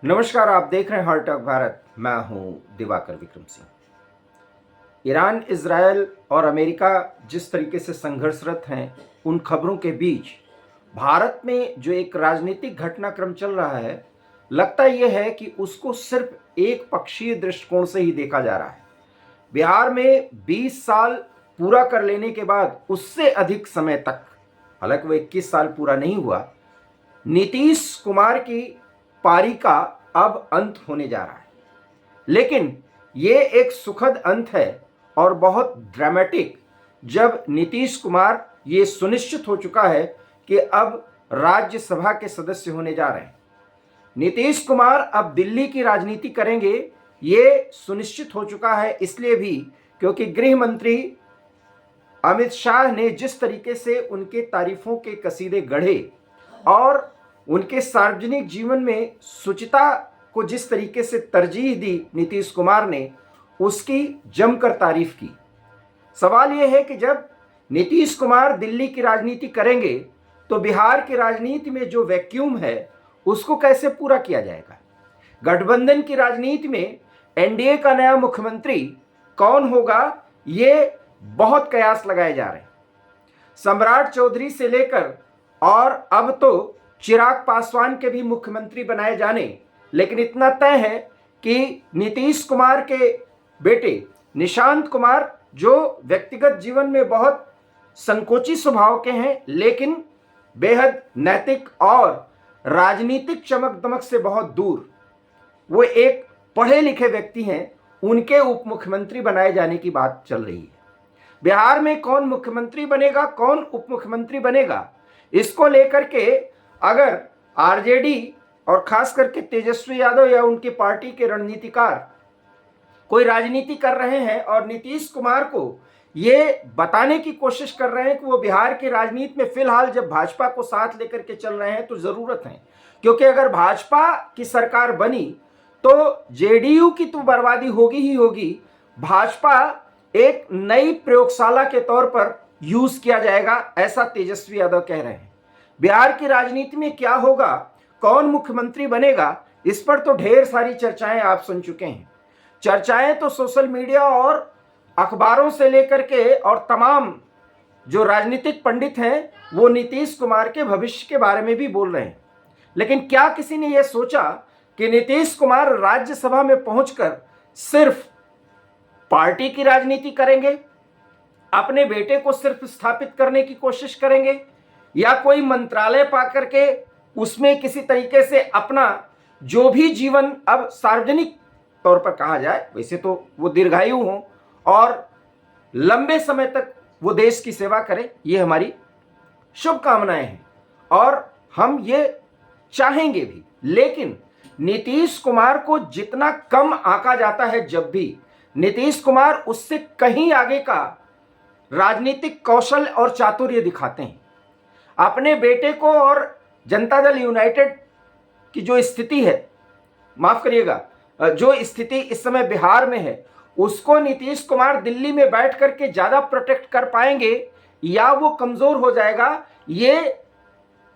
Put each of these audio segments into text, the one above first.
नमस्कार, आप देख रहे हैं हार्ट टॉक भारत। मैं हूं दिवाकर विक्रम सिंह। ईरान, इजरायल और अमेरिका जिस तरीके से संघर्षरत हैं, उन खबरों के बीच भारत में जो एक राजनीतिक घटनाक्रम चल रहा है, लगता यह है कि उसको सिर्फ एक पक्षीय दृष्टिकोण से ही देखा जा रहा है। बिहार में 20 साल पूरा कर लेने के बाद उससे अधिक समय तक, हालांकि वो 21 साल पूरा नहीं हुआ, नीतीश कुमार की पारी का अब अंत होने जा रहा है। लेकिन ये एक सुखद अंत है और बहुत ड्रामेटिक, जब नीतीश कुमार ये सुनिश्चित हो चुका है कि अब राज्यसभा के सदस्य होने जा रहे हैं। नीतीश कुमार अब दिल्ली की राजनीति करेंगे, ये सुनिश्चित हो चुका है, इसलिए भी क्योंकि गृह मंत्री अमित शाह ने जिस तरीके से उनके तारीफों के कसीदे गढ़े और उनके सार्वजनिक जीवन में शुचिता को जिस तरीके से तरजीह दी नीतीश कुमार ने, उसकी जमकर तारीफ की। सवाल यह है कि जब नीतीश कुमार दिल्ली की राजनीति करेंगे तो बिहार की राजनीति में जो वैक्यूम है उसको कैसे पूरा किया जाएगा। गठबंधन की राजनीति में एनडीए का नया मुख्यमंत्री कौन होगा, ये बहुत कयास लगाए जा रहे हैं। सम्राट चौधरी से लेकर और अब तो चिराग पासवान के भी मुख्यमंत्री बनाए जाने, लेकिन इतना तय है कि नीतीश कुमार के बेटे निशांत कुमार, जो व्यक्तिगत जीवन में बहुत संकोची स्वभाव के हैं लेकिन बेहद नैतिक और राजनीतिक चमक दमक से बहुत दूर, वो एक पढ़े लिखे व्यक्ति हैं, उनके उप मुख्यमंत्री बनाए जाने की बात चल रही है। बिहार में कौन मुख्यमंत्री बनेगा, कौन उप मुख्यमंत्री बनेगा, इसको लेकर के अगर आरजेडी और खास करके तेजस्वी यादव या उनकी पार्टी के रणनीतिकार कोई राजनीति कर रहे हैं और नीतीश कुमार को ये बताने की कोशिश कर रहे हैं कि वो बिहार की राजनीति में फिलहाल जब भाजपा को साथ लेकर के चल रहे हैं तो जरूरत है, क्योंकि अगर भाजपा की सरकार बनी तो जेडीयू की तो बर्बादी होगी ही होगी। भाजपा एक नई प्रयोगशाला के तौर पर यूज किया जाएगा, ऐसा तेजस्वी यादव कह रहे हैं। बिहार की राजनीति में क्या होगा, कौन मुख्यमंत्री बनेगा, इस पर तो ढेर सारी चर्चाएं आप सुन चुके हैं। चर्चाएं तो सोशल मीडिया और अखबारों से लेकर के और तमाम जो राजनीतिक पंडित हैं वो नीतीश कुमार के भविष्य के बारे में भी बोल रहे हैं। लेकिन क्या किसी ने यह सोचा कि नीतीश कुमार राज्यसभा में पहुंचकर सिर्फ पार्टी की राजनीति करेंगे, अपने बेटे को सिर्फ स्थापित करने की कोशिश करेंगे, या कोई मंत्रालय पाकर के उसमें किसी तरीके से अपना जो भी जीवन अब सार्वजनिक तौर पर कहा जाए, वैसे तो वो दीर्घायु हो और लंबे समय तक वो देश की सेवा करें, ये हमारी शुभकामनाएं हैं और हम ये चाहेंगे भी। लेकिन नीतीश कुमार को जितना कम आंका जाता है, जब भी नीतीश कुमार उससे कहीं आगे का राजनीतिक कौशल और चातुर्य दिखाते हैं। अपने बेटे को और जनता दल यूनाइटेड की जो स्थिति है, माफ करिएगा, जो स्थिति इस समय बिहार में है, उसको नीतीश कुमार दिल्ली में बैठ करके ज्यादा प्रोटेक्ट कर पाएंगे या वो कमजोर हो जाएगा, ये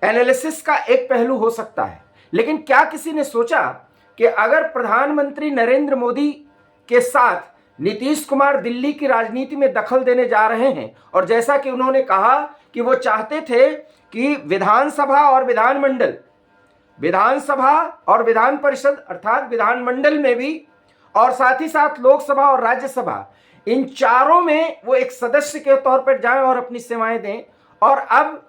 एनालिसिस का एक पहलू हो सकता है। लेकिन क्या किसी ने सोचा कि अगर प्रधानमंत्री नरेंद्र मोदी के साथ नीतीश कुमार दिल्ली की राजनीति में दखल देने जा रहे हैं, और जैसा कि उन्होंने कहा कि वो चाहते थे कि विधानसभा और विधानमंडल, विधानसभा और विधान परिषद अर्थात विधानमंडल में भी, और साथ ही साथ लोकसभा और राज्यसभा, इन चारों में वो एक सदस्य के तौर पर जाएं और अपनी सेवाएं दें। और अब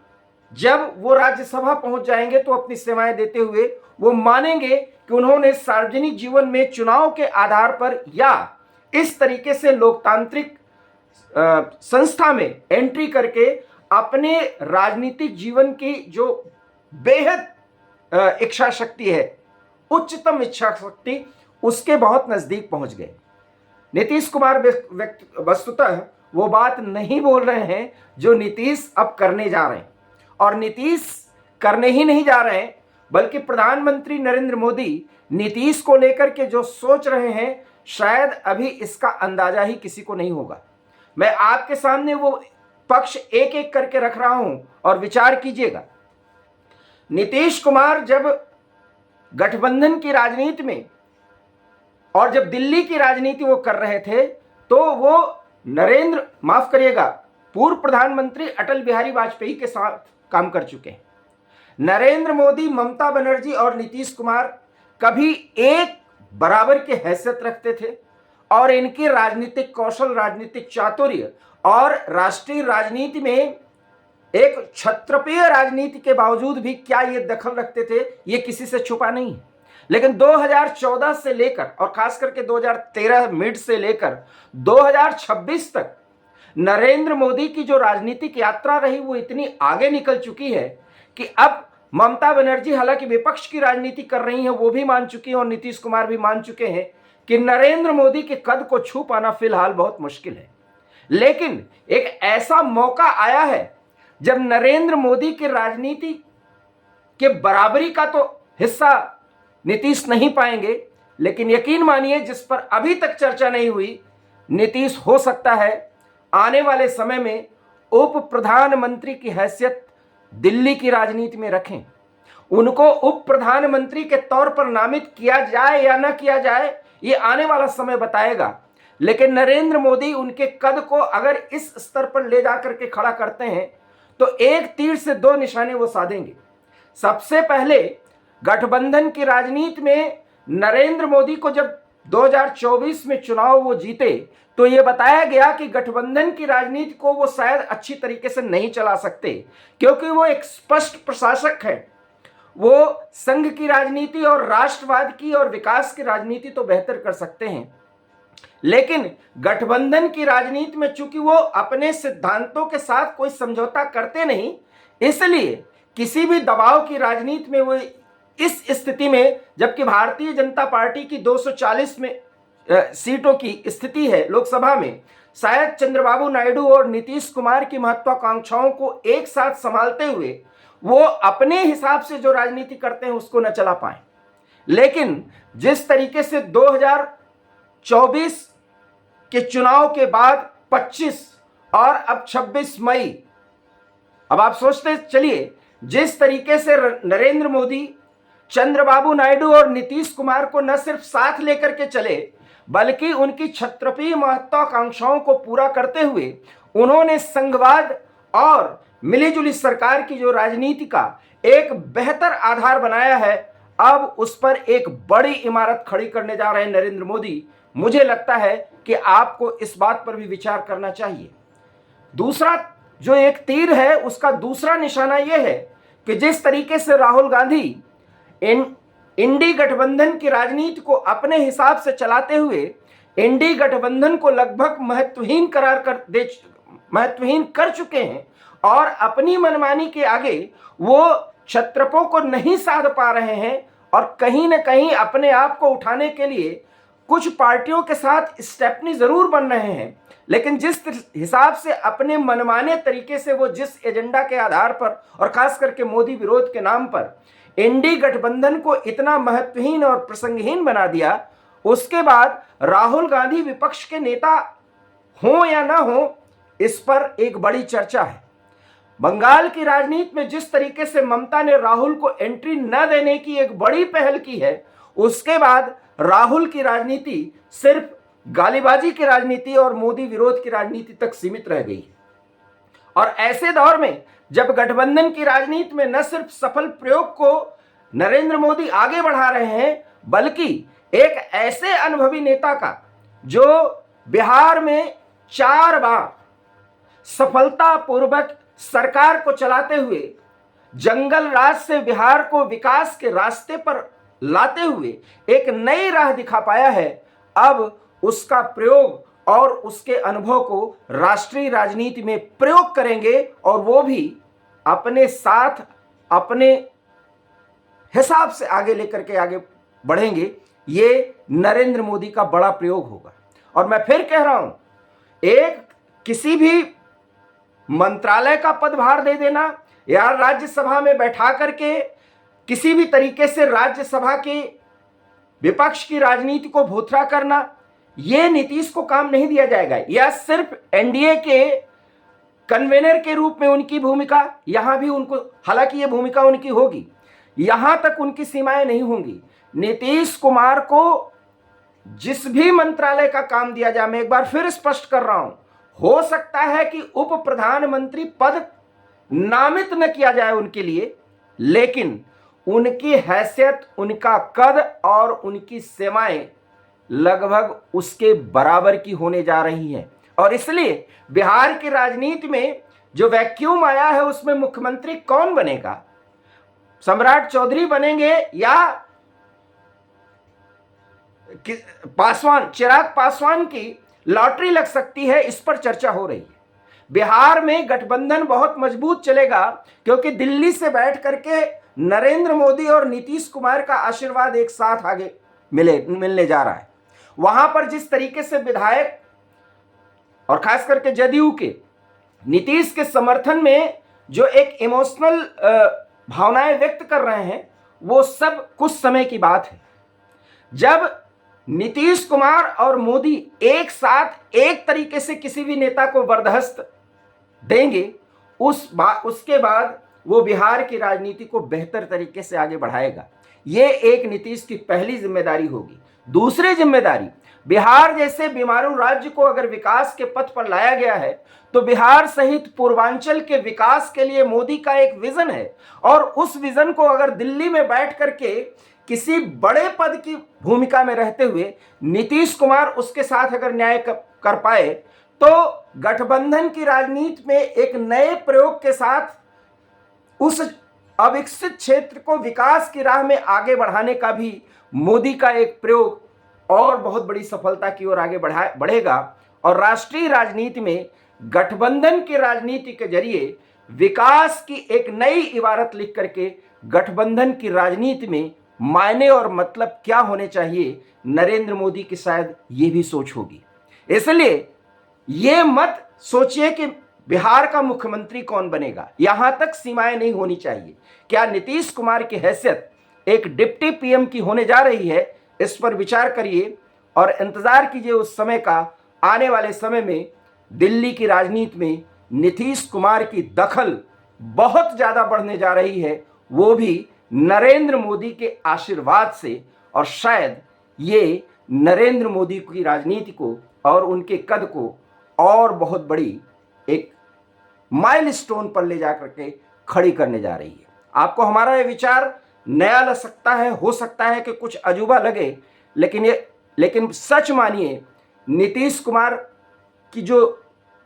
जब वो राज्यसभा पहुंच जाएंगे तो अपनी सेवाएं देते हुए वो मानेंगे कि उन्होंने सार्वजनिक जीवन में चुनाव के आधार पर या इस तरीके से लोकतांत्रिक संस्था में एंट्री करके अपने राजनीतिक जीवन की जो बेहद इच्छा शक्ति है, उच्चतम इच्छा शक्ति, उसके बहुत नजदीक पहुंच गए। नीतीश कुमार वस्तुतः वो बात नहीं बोल रहे हैं जो नीतीश अब करने जा रहे हैं, और नीतीश करने ही नहीं जा रहे हैं बल्कि प्रधानमंत्री नरेंद्र मोदी नीतीश को लेकर के जो सोच रहे हैं, शायद अभी इसका अंदाजा ही किसी को नहीं होगा। मैं आपके सामने वो पक्ष एक एक करके रख रहा हूं और विचार कीजिएगा। नीतीश कुमार जब गठबंधन की राजनीति में और जब दिल्ली की राजनीति वो कर रहे थे तो वो माफ करिएगा, पूर्व प्रधानमंत्री अटल बिहारी वाजपेयी के साथ काम कर चुके हैं। नरेंद्र मोदी, ममता बनर्जी और नीतीश कुमार कभी एक बराबर की हैसियत रखते थे और इनकी राजनीतिक कौशल, राजनीतिक चातुर्य और राष्ट्रीय राजनीति में एक क्षत्रपीय राजनीति के बावजूद भी क्या ये दखल रखते थे, ये किसी से छुपा नहीं है। लेकिन 2014 से लेकर और खास करके 2013 मिड से लेकर 2026 तक नरेंद्र मोदी की जो राजनीतिक यात्रा रही वो इतनी आगे निकल चुकी है कि अब ममता बनर्जी हालांकि विपक्ष की राजनीति कर रही हैं, वो भी मान चुकी हैं और नीतीश कुमार भी मान चुके हैं कि नरेंद्र मोदी के कद को छू पाना फिलहाल बहुत मुश्किल है। लेकिन एक ऐसा मौका आया है जब नरेंद्र मोदी की राजनीति के बराबरी का तो हिस्सा नीतीश नहीं पाएंगे, लेकिन यकीन मानिए जिस पर अभी तक चर्चा नहीं हुई, नीतीश हो सकता है आने वाले समय में उप प्रधानमंत्री की हैसियत दिल्ली की राजनीति में रखें। उनको उप प्रधानमंत्री के तौर पर नामित किया जाए या न किया जाए ये आने वाला समय बताएगा, लेकिन नरेंद्र मोदी उनके कद को अगर इस स्तर पर ले जाकर के खड़ा करते हैं तो एक तीर से दो निशाने वो साधेंगे। सबसे पहले गठबंधन की राजनीति में नरेंद्र मोदी को जब 2024 में चुनाव वो जीते तो ये बताया गया कि गठबंधन की राजनीति को वो शायद अच्छी तरीके से नहीं चला सकते, क्योंकि वो एक स्पष्ट प्रशासक है। वो संघ की राजनीति और राष्ट्रवाद की और विकास की राजनीति तो बेहतर कर सकते हैं, लेकिन गठबंधन की राजनीति में चूंकि वो अपने सिद्धांतों के साथ कोई समझौता करते नहीं, इसलिए किसी भी दबाव की राजनीति में वो इस स्थिति में, जबकि भारतीय जनता पार्टी की 240 में सीटों की स्थिति है लोकसभा में, शायद चंद्रबाबू नायडू और नीतीश कुमार की महत्वाकांक्षाओं को एक साथ संभालते हुए वो अपने हिसाब से जो राजनीति करते हैं उसको न चला पाए। लेकिन जिस तरीके से 2024 के चुनाव के बाद 25 और अब 26 मई, अब आप सोचते चलिए जिस तरीके से नरेंद्र मोदी चंद्रबाबू नायडू और नीतीश कुमार को न सिर्फ साथ लेकर के चले बल्कि उनकी क्षत्रपीय महत्वाकांक्षाओं को पूरा करते हुए उन्होंने संघवाद और मिलीजुली सरकार की जो राजनीति का एक बेहतर आधार बनाया है, अब उस पर एक बड़ी इमारत खड़ी करने जा रहे हैं नरेंद्र मोदी। मुझे लगता है कि आपको इस बात पर भी विचार करना चाहिए। दूसरा जो एक तीर है उसका दूसरा निशाना यह है कि जिस तरीके से राहुल गांधी इंडी गठबंधन की राजनीति को अपने हिसाब से चलाते हुए इंडी गठबंधन को लगभग महत्वहीन कर चुके हैं और अपनी मनमानी के आगे वो क्षत्रपों को नहीं साध पा रहे हैं और कहीं न कहीं अपने आप को उठाने के लिए कुछ पार्टियों के साथ स्टेपनी जरूर बन रहे हैं, लेकिन जिस हिसाब से अपने मनमाने तरीके से वो जिस एजेंडा के आधार पर और खास करके मोदी विरोध के नाम पर इंडी गठबंधन को इतना महत्वहीन और प्रसंगहीन बना दिया, उसके बाद राहुल गांधी विपक्ष के नेता हो या ना हो इस पर एक बड़ी चर्चा है। बंगाल की राजनीति में जिस तरीके से ममता ने राहुल को एंट्री न देने की एक बड़ी पहल की है, उसके बाद राहुल की राजनीति सिर्फ गालीबाजी की राजनीति और मोदी विरोध की राजनीति तक सीमित रह गई। और ऐसे दौर में जब गठबंधन की राजनीति में न सिर्फ सफल प्रयोग को नरेंद्र मोदी आगे बढ़ा रहे हैं बल्कि एक ऐसे अनुभवी नेता का जो बिहार में 4 बार सफलतापूर्वक सरकार को चलाते हुए जंगल राज से बिहार को विकास के रास्ते पर लाते हुए एक नई राह दिखा पाया है, अब उसका प्रयोग और उसके अनुभव को राष्ट्रीय राजनीति में प्रयोग करेंगे और वो भी अपने साथ अपने हिसाब से आगे लेकर के आगे बढ़ेंगे। ये नरेंद्र मोदी का बड़ा प्रयोग होगा। और मैं फिर कह रहा हूं, एक किसी भी मंत्रालय का पदभार दे देना या राज्यसभा में बैठा करके किसी भी तरीके से राज्यसभा के विपक्ष की राजनीति को भोथरा करना, यह नीतीश को काम नहीं दिया जाएगा। यह सिर्फ एनडीए के कन्वेनर के रूप में उनकी भूमिका, यहां भी उनको, हालांकि यह भूमिका उनकी होगी, यहां तक उनकी सीमाएं नहीं होंगी। नीतीश कुमार को जिस भी मंत्रालय का काम दिया जाए, मैं एक बार फिर स्पष्ट कर रहा हूं, हो सकता है कि उप प्रधानमंत्री पद नामित न किया जाए उनके लिए, लेकिन उनकी हैसियत, उनका कद और उनकी सेवाएं लगभग उसके बराबर की होने जा रही हैं। और इसलिए बिहार की राजनीति में जो वैक्यूम आया है उसमें मुख्यमंत्री कौन बनेगा, सम्राट चौधरी बनेंगे या पासवान, चिराग पासवान की लॉटरी लग सकती है, इस पर चर्चा हो रही है। बिहार में गठबंधन बहुत मजबूत चलेगा क्योंकि दिल्ली से बैठ करके नरेंद्र मोदी और नीतीश कुमार का आशीर्वाद एक साथ आगे मिलने जा रहा है। वहां पर जिस तरीके से विधायक और खास करके जदयू के नीतीश के समर्थन में जो एक इमोशनल भावनाएं व्यक्त कर रहे हैं, वो सब कुछ समय की बात है। जब नीतीश कुमार और मोदी एक साथ एक तरीके से किसी भी नेता को बर्दाश्त देंगे, उसके बाद वो बिहार की राजनीति को बेहतर तरीके से आगे बढ़ाएगा। ये एक नीतीश की पहली जिम्मेदारी होगी। दूसरी जिम्मेदारी, बिहार जैसे बीमारू राज्य को अगर विकास के पथ पर लाया गया है तो बिहार सहित पूर्वांचल के विकास के लिए मोदी का एक विजन है, और उस विजन को अगर दिल्ली में बैठ करके किसी बड़े पद की भूमिका में रहते हुए नीतीश कुमार उसके साथ अगर न्याय कर पाए तो गठबंधन की राजनीति में एक नए प्रयोग के साथ उस अविकसित क्षेत्र को विकास की राह में आगे बढ़ाने का भी मोदी का एक प्रयोग और बहुत बड़ी सफलता की ओर आगे बढ़ेगा। और राष्ट्रीय राजनीति में गठबंधन की राजनीति के जरिए विकास की एक नई इबारत लिख करके गठबंधन की राजनीति में मायने और मतलब क्या होने चाहिए, नरेंद्र मोदी की शायद ये भी सोच होगी। इसलिए ये मत सोचिए कि बिहार का मुख्यमंत्री कौन बनेगा, यहां तक सीमाएं नहीं होनी चाहिए। क्या नीतीश कुमार की हैसियत एक डिप्टी पीएम की होने जा रही है, इस पर विचार करिए और इंतजार कीजिए उस समय का। आने वाले समय में दिल्ली की राजनीति में नीतीश कुमार की दखल बहुत ज्यादा बढ़ने जा रही है, वो भी नरेंद्र मोदी के आशीर्वाद से। और शायद ये नरेंद्र मोदी की राजनीति को और उनके कद को और बहुत बड़ी एक माइलस्टोन पर ले जाकर के खड़ी करने जा रही है। आपको हमारा ये विचार नया लग सकता है, हो सकता है कि कुछ अजूबा लगे, लेकिन सच मानिए, नीतीश कुमार की जो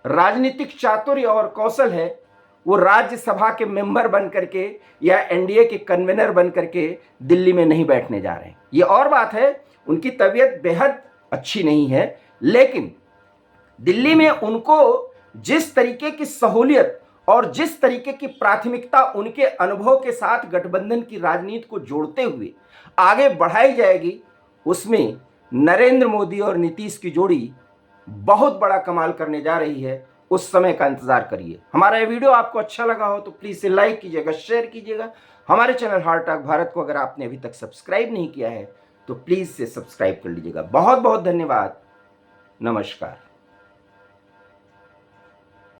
राजनीतिक चातुर्य और कौशल है वो राज्यसभा के मेंबर बन करके या एनडीए के कन्वीनर बन करके दिल्ली में नहीं बैठने जा रहे हैं। ये और बात है, उनकी तबीयत बेहद अच्छी नहीं है, लेकिन दिल्ली में उनको जिस तरीके की सहूलियत और जिस तरीके की प्राथमिकता उनके अनुभव के साथ गठबंधन की राजनीति को जोड़ते हुए आगे बढ़ाई जाएगी, उसमें नरेंद्र मोदी और नीतीश की जोड़ी बहुत बड़ा कमाल करने जा रही है। उस समय का इंतजार करिए। हमारा ये वीडियो आपको अच्छा लगा हो तो प्लीज़ इसे लाइक कीजिएगा, शेयर कीजिएगा। हमारे चैनल हार्ट टॉक भारत को अगर आपने अभी तक सब्सक्राइब नहीं किया है तो प्लीज़ से सब्सक्राइब कर लीजिएगा। बहुत बहुत धन्यवाद। नमस्कार।